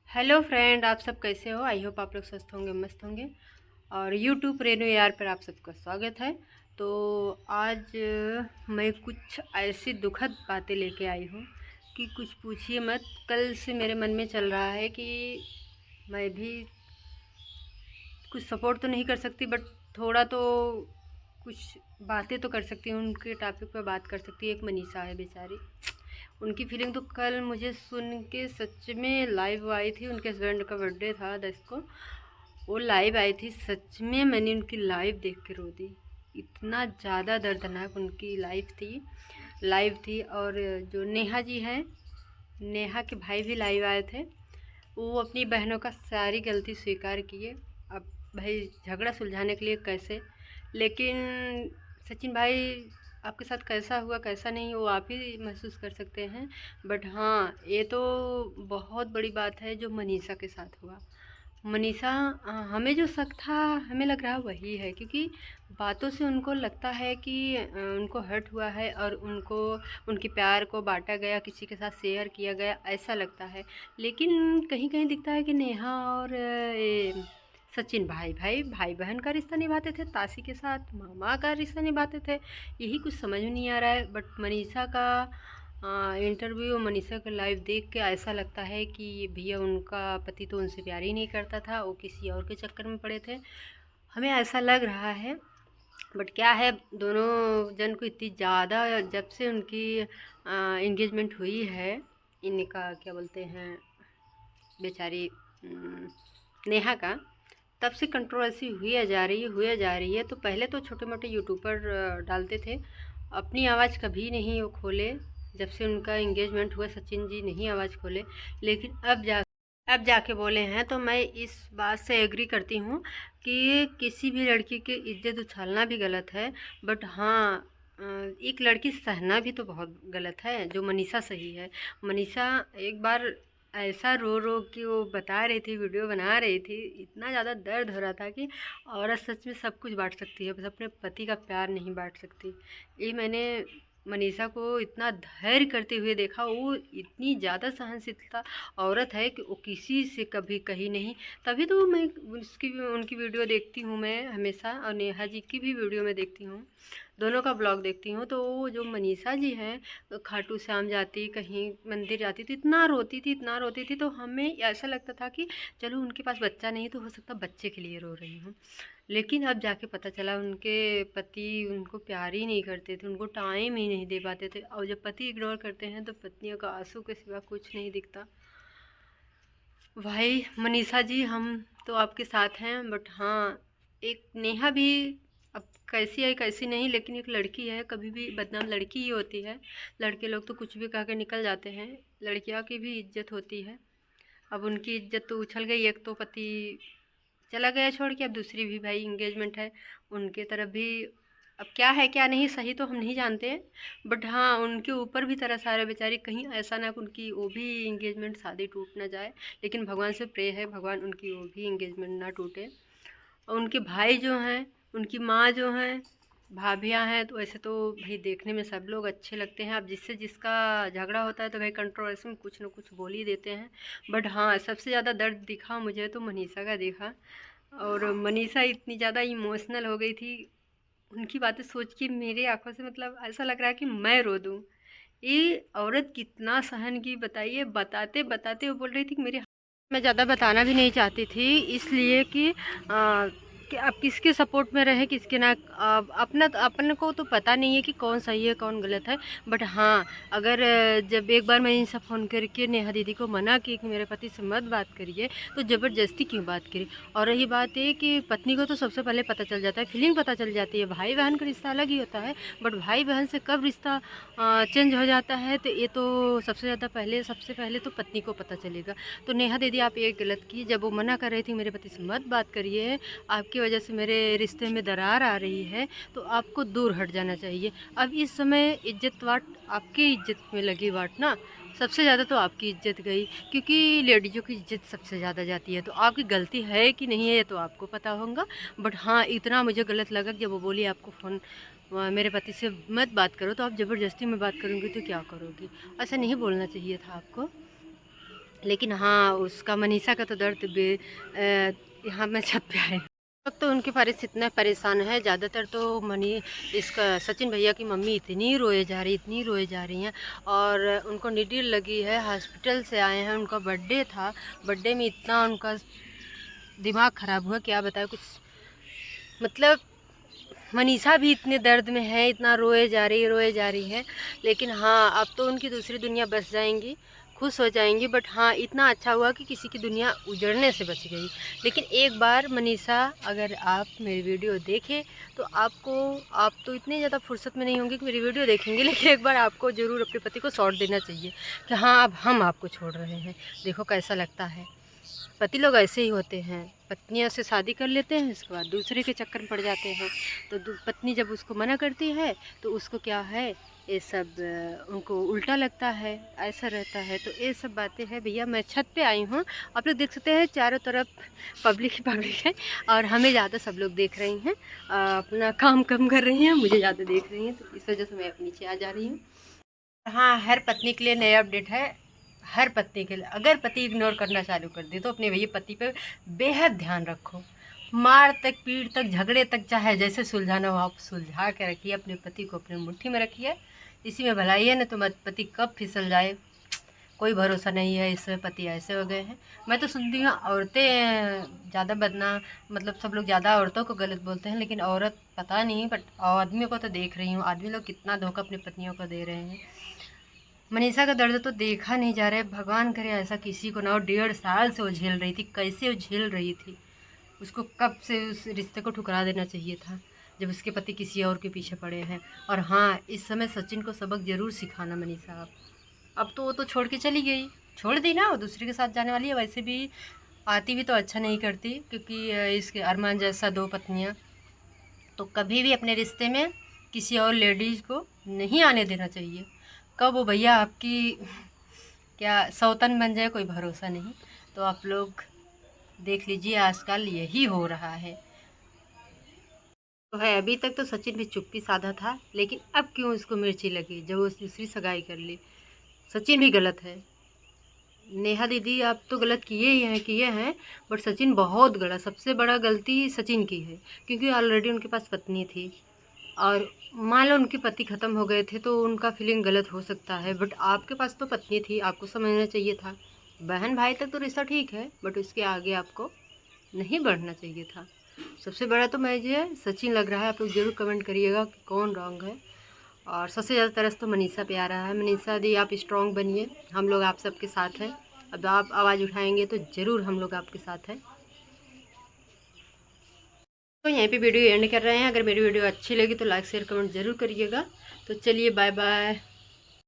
Hello friend, आप सब कैसे हो? आई होप आप लोग स्वस्थ होंगे, मस्त होंगे। और यूट्यूब रेनू यार पर आप सबका स्वागत है। तो आज मैं कुछ ऐसी दुखद बातें लेके आई हूँ कि कुछ पूछिए मत। कल से मेरे मन में चल रहा है कि मैं भी कुछ सपोर्ट तो नहीं कर सकती, बट थोड़ा तो कुछ बातें तो कर सकती हूँ, उनके टॉपिक पर बात कर सकती हूँ। एक मनीषा है बेचारी, उनकी फीलिंग तो कल मुझे सुन के सच में लाइव आई थी। उनके हस्बैंड का बर्थडे था 10 को, वो लाइव आई थी। सच में मैंने उनकी लाइव देख के रो दी। इतना ज़्यादा दर्दनाक उनकी लाइव थी। और जो नेहा जी हैं, नेहा के भाई भी लाइव आए थे। वो अपनी बहनों का सारी गलती स्वीकार किए। अब भाई झगड़ा सुलझाने के लिए कैसे, लेकिन सचिन भाई आपके साथ कैसा हुआ कैसा नहीं वो आप ही महसूस कर सकते हैं। बट हाँ, ये तो बहुत बड़ी बात है जो मनीषा के साथ हुआ। मनीषा, हमें जो शक था हमें लग रहा वही है, क्योंकि बातों से उनको लगता है कि उनको हर्ट हुआ है और उनको उनके प्यार को बांटा गया, किसी के साथ शेयर किया गया, ऐसा लगता है। लेकिन कहीं कहीं दिखता है कि नेहा और ये सचिन भाई भाई भाई बहन का रिश्ता निभाते थे, ताशी के साथ मामा का रिश्ता निभाते थे। यही कुछ समझ में नहीं आ रहा है। बट मनीषा का इंटरव्यू, मनीषा का लाइव देख के ऐसा लगता है कि भैया उनका पति तो उनसे प्यार ही नहीं करता था, वो किसी और के चक्कर में पड़े थे, हमें ऐसा लग रहा है। बट क्या है, दोनों जन को इतनी ज़्यादा, जब से उनकी इंगेजमेंट हुई है, इनका क्या बोलते हैं बेचारी नेहा का, तब से कंट्रोवर्सी हुई जा रही है। तो पहले तो छोटे मोटे यूट्यूबर डालते थे, अपनी आवाज़ कभी नहीं वो खोले। जब से उनका एंगेजमेंट हुआ सचिन जी नहीं आवाज़ खोले, लेकिन अब जाके बोले हैं। तो मैं इस बात से एग्री करती हूँ कि किसी भी लड़की की इज्जत उछालना भी गलत है। बट हाँ, एक लड़की सहना भी तो बहुत गलत है, जो मनीषा सही है। मनीषा एक बार ऐसा रो रो कि वो बता रही थी, वीडियो बना रही थी, इतना ज़्यादा दर्द हो रहा था कि औरत सच में सब कुछ बांट सकती है, बस अपने पति का प्यार नहीं बांट सकती। ये मैंने मनीषा को इतना धैर्य करते हुए देखा। वो इतनी ज़्यादा सहनशीलता औरत है कि वो किसी से कभी कही नहीं। तभी तो मैं उनकी वीडियो देखती हूँ मैं हमेशा, और नेहा जी की भी वीडियो में देखती हूँ, दोनों का ब्लॉग देखती हूँ। तो वो जो मनीषा जी हैं, खाटू श्याम जाती, कहीं मंदिर जाती तो इतना रोती थी। तो हमें ऐसा लगता था कि चलो उनके पास बच्चा नहीं तो हो सकता बच्चे के लिए रो रही हूँ। लेकिन अब जाके पता चला उनके पति उनको प्यार ही नहीं करते थे, उनको टाइम ही नहीं दे पाते थे। और जब पति इग्नोर करते हैं तो पत्नियों का आंसू के सिवा कुछ नहीं दिखता। भाई मनीषा जी, हम तो आपके साथ हैं। बट हाँ, एक नेहा भी, अब कैसी है कैसी नहीं, लेकिन एक लड़की है, कभी भी बदनाम लड़की ही होती है। लड़के लोग तो कुछ भी कह के निकल जाते हैं, लड़कियों की भी इज्जत होती है। अब उनकी इज्जत तो उछल गई। एक तो पति चला गया छोड़ के, अब दूसरी भी भाई इंगेजमेंट है उनके तरफ भी। अब क्या है क्या नहीं सही तो हम नहीं जानते, बट हाँ, उनके ऊपर भी तरस आ रहा है बेचारी, कहीं ऐसा ना कि उनकी वो भी इंगेजमेंट शादी टूट ना जाए। लेकिन भगवान से प्रे है, भगवान उनकी वो भी इंगेजमेंट ना टूटे। और उनके भाई जो हैं, उनकी माँ जो हैं, भाभियाँ हैं, तो वैसे तो भाई देखने में सब लोग अच्छे लगते हैं। अब जिससे जिसका झगड़ा होता है तो भाई कंट्रोवर्सी में कुछ ना कुछ बोल ही देते हैं। बट हाँ, सबसे ज़्यादा दर्द दिखा मुझे तो मनीषा का दिखा। और मनीषा इतनी ज़्यादा इमोशनल हो गई थी, उनकी बातें सोच के मेरे आंखों से मतलब ऐसा लग रहा है कि मैं रो दूँ। ये औरत कितना सहन की बताइए। बताते बताते वो बोल रही थी कि मैं ज़्यादा बताना भी नहीं चाहती थी, इसलिए कि आप किसके सपोर्ट में रहे किसके ना। अपन को तो पता नहीं है कि कौन सही है कौन गलत है। बट हाँ, अगर जब एक बार मैंने इनसे फ़ोन करके नेहा दीदी को मना की कि मेरे पति से मत बात करिए, तो ज़बरदस्ती क्यों बात करी। और रही बात ये कि पत्नी को तो सबसे पहले पता चल जाता है, फीलिंग पता चल जाती है। भाई बहन का रिश्ता अलग ही होता है, बट भाई बहन से कब रिश्ता चेंज हो जाता है, तो ये तो सबसे पहले तो पत्नी को पता चलेगा। तो नेहा दीदी, आप ये गलत की, जब वो मना कर रही थी मेरे पति से मत बात करिए, आपकी वजह से मेरे रिश्ते में दरार आ रही है, तो आपको दूर हट जाना चाहिए। अब इस समय इज्जत वाट, आपकी इज्जत में लगी वाट ना, सबसे ज़्यादा तो आपकी इज्जत गई, क्योंकि लेडीज़ों की इज्जत सबसे ज़्यादा जाती है। तो आपकी गलती है कि नहीं है ये तो आपको पता होगा। बट हाँ, इतना मुझे गलत लगा कि जब वो बोली आपको फ़ोन मेरे पति से मत बात करो, तो आप ज़बरदस्ती में बात करोगी तो क्या करोगी। ऐसा नहीं बोलना चाहिए था आपको। लेकिन हाँ, उसका मनीषा का तो दर्द यहाँ मैं छत पे आई। अब तो उनके परिस्थिति इतने परेशान है, ज़्यादातर तो इसका सचिन भैया की मम्मी इतनी रोए जा रही, इतनी रोए जा रही हैं। और उनको नीडल लगी है, हॉस्पिटल से आए हैं, उनका बर्थडे था, बर्थडे में इतना उनका दिमाग ख़राब हुआ क्या बताए कुछ। मतलब मनीषा भी इतने दर्द में है, इतना रोए जा रही है। लेकिन हाँ, अब तो उनकी दूसरी दुनिया बस जाएंगी, खुश हो जाएंगी। बट हाँ, इतना अच्छा हुआ कि किसी की दुनिया उजड़ने से बच गई। लेकिन एक बार मनीषा, अगर आप मेरी वीडियो देखें तो आप तो इतने ज़्यादा फुर्सत में नहीं होंगे कि मेरी वीडियो देखेंगे, लेकिन एक बार आपको ज़रूर अपने पति को शॉट देना चाहिए कि हाँ, अब हम आपको छोड़ रहे हैं, देखो कैसा लगता है। पति लोग ऐसे ही होते हैं, पत्नियां से शादी कर लेते हैं, उसके बाद दूसरे के चक्कर में पड़ जाते हैं। तो पत्नी जब उसको मना करती है तो उसको क्या है, ये सब उनको उल्टा लगता है, ऐसा रहता है। तो ये सब बातें हैं भैया। मैं छत पे आई हूँ, आप लोग देख सकते हैं चारों तरफ पब्लिक ही पब्लिक है, और हमें ज़्यादा सब लोग देख रही हैं, अपना काम कम कर रही हैं, मुझे ज़्यादा देख रही हैं, तो इस वजह से मैं नीचे आ जा रही हूँ। हाँ, हर पत्नी के लिए नया अपडेट है। हर पत्नी के लिए, अगर पति इग्नोर करना चालू कर दे तो अपने भैया पति पे बेहद ध्यान रखो। मार तक, पीट तक, झगड़े तक, चाहे जैसे सुलझाना हो आप सुलझा के रखिए, अपने पति को अपने मुट्ठी में रखिए, इसी में भलाई है। न तो पति कब फिसल जाए कोई भरोसा नहीं है। इसमें पति ऐसे हो गए हैं। मैं तो सुनती हूँ औरतें ज़्यादा बदनाम, मतलब सब लोग ज़्यादा औरतों को गलत बोलते हैं, लेकिन औरत पता नहीं, बट आदमियों को तो देख रही हूँ, आदमी लोग कितना धोखा अपनी पत्नियों को दे रहे हैं। मनीषा का दर्द तो देखा नहीं जा रहा है, भगवान करे ऐसा किसी को ना हो। 1.5 साल से वो झेल रही थी, कैसे वो झेल रही थी। उसको कब से उस रिश्ते को ठुकरा देना चाहिए था, जब उसके पति किसी और के पीछे पड़े हैं। और हाँ, इस समय सचिन को सबक ज़रूर सिखाना मनीषा आप। अब तो वो तो छोड़ के चली गई, छोड़ दी ना, वो दूसरे के साथ जाने वाली है। वैसे भी आती भी तो अच्छा नहीं करती, क्योंकि इसके अरमान जैसा 2 पत्नियाँ, तो कभी भी अपने रिश्ते में किसी और लेडीज़ को नहीं आने देना चाहिए। कब वो भैया आपकी क्या सौतन बन जाए कोई भरोसा नहीं। तो आप लोग देख लीजिए, आजकल यही हो रहा है। तो है, अभी तक तो सचिन भी चुप्पी साधा था, लेकिन अब क्यों उसको मिर्ची लगी जब वो दूसरी सगाई कर ली। सचिन भी गलत है। नेहा दीदी आप तो गलत किए हैं, बट सचिन बहुत गलत, सबसे बड़ा गलती सचिन की है, क्योंकि ऑलरेडी उनके पास पत्नी थी। और मान लो उनके पति ख़त्म हो गए थे तो उनका फीलिंग गलत हो सकता है, बट आपके पास तो पत्नी थी, आपको समझना चाहिए था। बहन भाई तक तो रिश्ता ठीक है, बट उसके आगे आपको नहीं बढ़ना चाहिए था। सबसे बड़ा तो मुझे सचिन लग रहा है। आप लोग ज़रूर कमेंट करिएगा कि कौन रॉन्ग है। और सबसे ज़्यादा तरस तो मनीषा पे आ रहा है। मनीषा दी आप स्ट्रॉन्ग बनिए, हम लोग आप सबके साथ हैं। अब आप आवाज़ उठाएंगे तो ज़रूर हम लोग आपके साथ हैं। तो यहीं पे वीडियो एंड कर रहे हैं। अगर मेरी वीडियो अच्छी लगी तो लाइक शेयर कमेंट ज़रूर करिएगा। तो चलिए, बाय बाय।